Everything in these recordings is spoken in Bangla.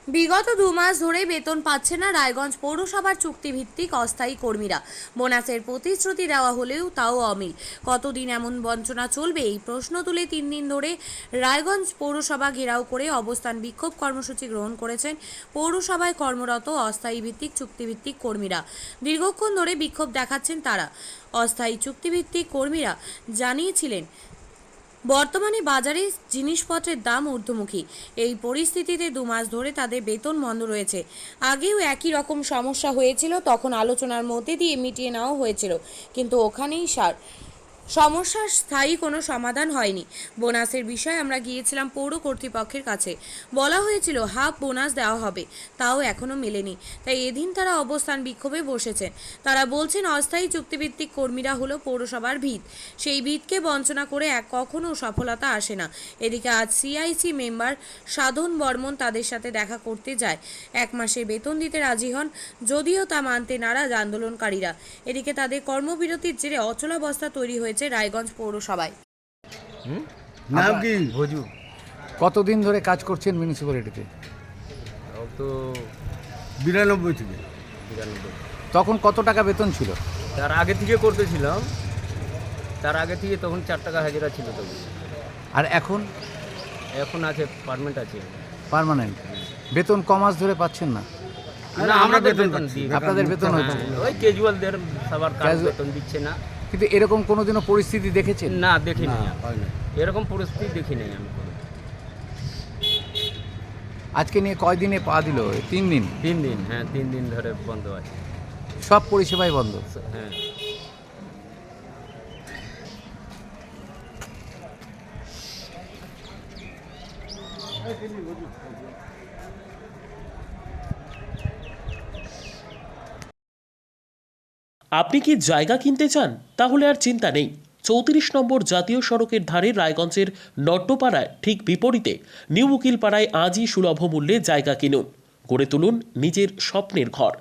বিগত 2 মাস ধরে বেতন পাচ্ছে না রায়গঞ্জ পৌরসভার চুক্তিভিত্তিক অস্থায়ী কর্মীরা। বোনাসের প্রতিশ্রুতি দেওয়া হলেও তাও অমিল। কতদিন এমন বঞ্চনা চলবে, এই প্রশ্ন তুলে 3 দিন ধরে রায়গঞ্জ পৌরসভা ঘেরাও করে অবস্থান বিক্ষোভ কর্মসূচি গ্রহণ করেছেন পৌরসভায় কর্মরত অস্থায়ী ভিত্তিক চুক্তিভিত্তিক কর্মীরা। দীর্ঘক্ষণ ধরে বিক্ষোভ দেখাচ্ছেন তারা। অস্থায়ী চুক্তিভিত্তিক কর্মীরা জানিয়েছিলেন, বর্তমানে বাজারে জিনিসপত্রের দাম ঊর্ধ্বমুখী। এই পরিস্থিতিতে 2 মাস ধরে তাদের বেতন বন্ধ রয়েছে। আগেও একই রকম সমস্যা হয়েছিল, তখন আলোচনার মধ্যে দিয়ে মিটিয়ে নেওয়া হয়েছিল, কিন্তু ওখানেই সমস্যার স্থায়ী কোনো সমাধান হয়নি। বোনাসের বিষয়ে আমরা গিয়েছিলাম পৌর কর্তৃপক্ষের কাছে, বলা হয়েছিল হাফ বোনাস দেওয়া হবে, তাও এখনও মেলেনি। তাই এদিন তারা অবস্থান বিক্ষোভে বসেছেন। তারা বলছেন, অস্থায়ী চুক্তিভিত্তিক কর্মীরা হলো পৌরসভার ভিত, সেই ভিতকে বঞ্চনা করে কখনো সফলতা আসে না। এদিকে আজ সিআইসি মেম্বার সাধন বর্মন তাদের সাথে দেখা করতে যায়। 1 মাসের বেতন দিতে রাজি হন, যদিও তা মানতে নারাজ আন্দোলনকারীরা। এদিকে তাদের কর্মবিরতির জেরে অচলাবস্থা তৈরি হয়েছে রায়গঞ্জ পৌরসভায়। নাম কি? ভোজু। কতদিন ধরে কাজ করছেন মিউনিসিপ্যালিটিতে? তো 92 থেকে। 92। তখন কত টাকা বেতন ছিল? তার আগে থেকে করতেছিলাম, তার আগে থেকে তখন 4 টাকা হাজিরা ছিল। তখন আর এখন এখন আছে, পার্মানেন্ট আছে। পার্মানেন্ট বেতন ক মাস ধরে পাচ্ছেন না? না, আমরা বেতন পাচ্ছি। দিই। আপনাদের বেতন হচ্ছে? ওই ক্যাজুয়ালদের সবার কাজ Casual- বেতন দিচ্ছে না। কিন্তু এরকম কোনোদিনও পরিস্থিতি দেখেছেন? না, দেখি না, নাই। হয় না। এরকম পরিস্থিতি দেখি নাই আমি কোনো। আজকে নিয়ে কয় দিনে পা দিল? 3 দিন। 3 দিন, হ্যাঁ 3 দিন ধরে বন্ধ আছে। সব পরিষেবাই বন্ধ। হ্যাঁ। আপনি কি জায়গা কিনতে চান? তাহলে আর চিন্তা নেই। 34 নম্বর জাতীয় সড়কের ধারে রায়গঞ্জের নট্টপাড়ায় ঠিক বিপরীতে নিউ উকিলপাড়ায় আজই সুলভ মূল্যে জায়গা কিনুন, গড়ে তুলুন নিজের স্বপ্নের ঘর।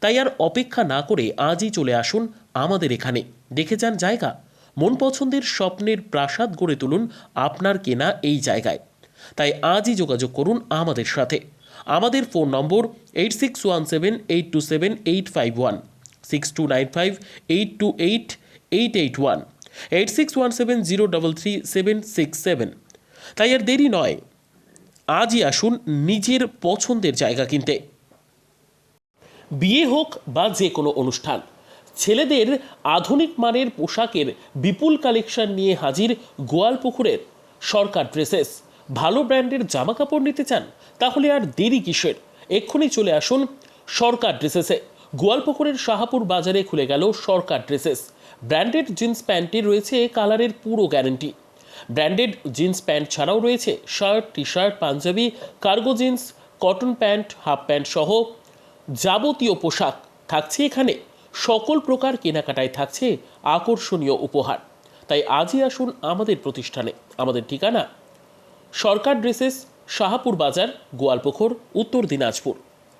তাই আর অপেক্ষা না করে আজই চলে আসুন আমাদের এখানে, দেখে যান জায়গা। মন পছন্দের স্বপ্নের প্রাসাদ গড়ে তুলুন আপনার কেনা এই জায়গায়। তাই আজই যোগাযোগ করুন আমাদের সাথে। আমাদের ফোন নম্বর 8617827851, 6295828881, 8617033767। তাই আর দেরি নয়, আজই আসুন নিজের পছন্দের জায়গা কিনতে। বিয়ে হোক বা যে কোনো অনুষ্ঠান, ছেলেদের আধুনিক মানের পোশাকের বিপুল কালেকশন নিয়ে হাজির গোয়ালপুকুরের সরকার ড্রেসেস। ভালো ব্র্যান্ডের জামা কাপড় নিতে চান? তাহলে আর দেরি কিসের? এক্ষুনি চলে আসুন সরকার ড্রেসেসে। গোয়ালপুকুরের শাহাপুর বাজারে খুলে গেল সরকার ড্রেসেস। ব্র্যান্ডেড জিন্স প্যান্টে রয়েছে কালারের পুরো গ্যারেন্টি। ব্র্যান্ডেড জিন্স প্যান্ট ছাড়াও রয়েছে shirt, T shirt, panjabi, cargo jeans, cotton pant, half pant সহ যাবতীয় পোশাক থাকছে এখানে। সকল প্রকার কেনাকাটায় থাকছে আকর্ষণীয় উপহার। তাই আজই আসুন আমাদের প্রতিষ্ঠানে। আমাদের ঠিকানা সরকার ড্রেসেস, শাহাপুর বাজার, গোয়ালপুকুর, উত্তর দিনাজপুর।